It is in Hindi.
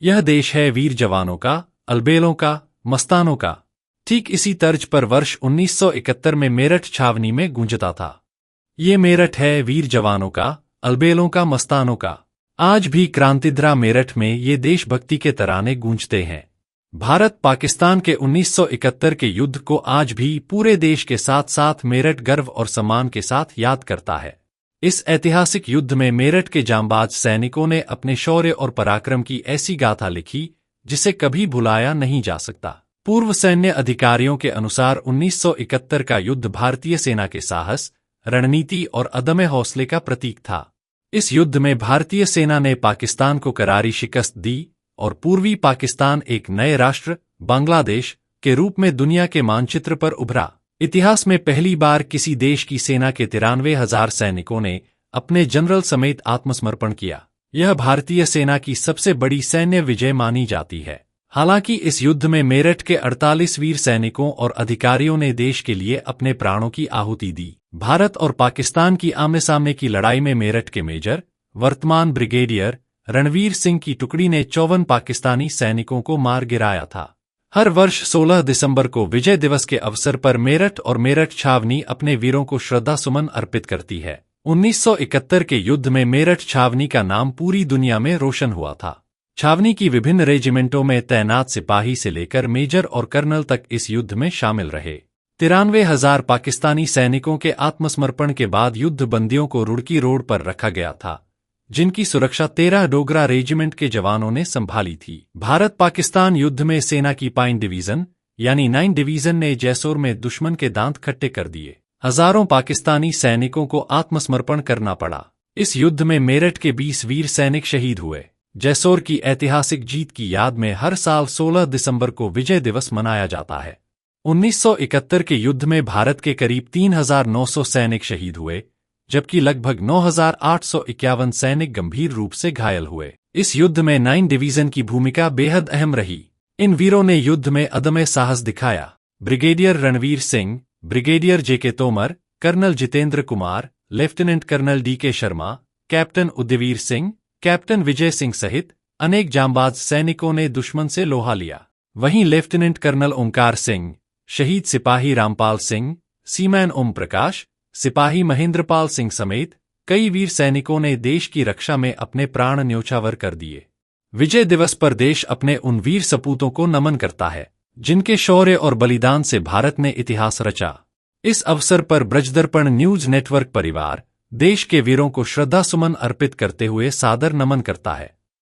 यह देश है वीर जवानों का, अलबेलों का, मस्तानों का। ठीक इसी तर्ज पर वर्ष 1971 में मेरठ छावनी में गूंजता था। ये मेरठ है वीर जवानों का, अलबेलों का, मस्तानों का। आज भी क्रांतिध्रा मेरठ में ये देशभक्ति के तराने गूंजते हैं। भारत पाकिस्तान के 1971 के युद्ध को आज भी पूरे देश के साथ साथ मेरठ गर्व और सम्मान के साथ याद करता है। इस ऐतिहासिक युद्ध में मेरठ के जांबाज सैनिकों ने अपने शौर्य और पराक्रम की ऐसी गाथा लिखी जिसे कभी भुलाया नहीं जा सकता। पूर्व सैन्य अधिकारियों के अनुसार 1971 का युद्ध भारतीय सेना के साहस, रणनीति और अदम्य हौसले का प्रतीक था। इस युद्ध में भारतीय सेना ने पाकिस्तान को करारी शिकस्त दी और पूर्वी पाकिस्तान एक नए राष्ट्र, बांग्लादेश, के रूप में दुनिया के मानचित्र पर उभरा। इतिहास में पहली बार किसी देश की सेना के 93,000 सैनिकों ने अपने जनरल समेत आत्मसमर्पण किया। यह भारतीय सेना की सबसे बड़ी सैन्य विजय मानी जाती है। हालांकि इस युद्ध में मेरठ के 48 वीर सैनिकों और अधिकारियों ने देश के लिए अपने प्राणों की आहुति दी। भारत और पाकिस्तान की आमने सामने की लड़ाई में मेरठ के मेजर, वर्तमान ब्रिगेडियर रणवीर सिंह की टुकड़ी ने 54 पाकिस्तानी सैनिकों को मार गिराया था। हर वर्ष 16 दिसंबर को विजय दिवस के अवसर पर मेरठ और मेरठ छावनी अपने वीरों को श्रद्धा सुमन अर्पित करती है। 1971 के युद्ध में मेरठ छावनी का नाम पूरी दुनिया में रोशन हुआ था। छावनी की विभिन्न रेजिमेंटों में तैनात सिपाही से लेकर मेजर और कर्नल तक इस युद्ध में शामिल रहे। 93,000 पाकिस्तानी सैनिकों के आत्मसमर्पण के बाद युद्ध बंदियों को रुड़की रोड पर रखा गया था, जिनकी सुरक्षा 13 डोगरा रेजिमेंट के जवानों ने संभाली थी। भारत पाकिस्तान युद्ध में सेना की पाइन डिवीजन यानी 9 डिवीजन ने जैसोर में दुश्मन के दांत खट्टे कर दिए। हजारों पाकिस्तानी सैनिकों को आत्मसमर्पण करना पड़ा। इस युद्ध में मेरठ के 20 वीर सैनिक शहीद हुए। जैसोर की ऐतिहासिक जीत की याद में हर साल 16 दिसंबर को विजय दिवस मनाया जाता है। 1971 के युद्ध में भारत के करीब 3,900 सैनिक शहीद हुए, जबकि लगभग 9,851 सैनिक गंभीर रूप से घायल हुए। इस युद्ध में 9 डिवीजन की भूमिका बेहद अहम रही। इन वीरों ने युद्ध में अदम्य साहस दिखाया। Brigadier Ranvir Singh, brigadier JK Tomar, colonel Jitendra Kumar, lieutenant colonel DK Sharma, captain Udayveer Singh, captain Vijay Singh सहित अनेक जांबाज सैनिकों ने दुश्मन से लोहा लिया। वहीं लेफ्टिनेंट कर्नल ओंकार सिंह, शहीद सिपाही रामपाल सिंह, सीमैन ओम प्रकाश, सिपाही महेंद्रपाल सिंह समेत कई वीर सैनिकों ने देश की रक्षा में अपने प्राण न्योछावर कर दिए। विजय दिवस पर देश अपने उन वीर सपूतों को नमन करता है, जिनके शौर्य और बलिदान से भारत ने इतिहास रचा। इस अवसर पर ब्रजदर्पण न्यूज नेटवर्क परिवार देश के वीरों को श्रद्धा सुमन अर्पित करते हुए सादर नमन करता है।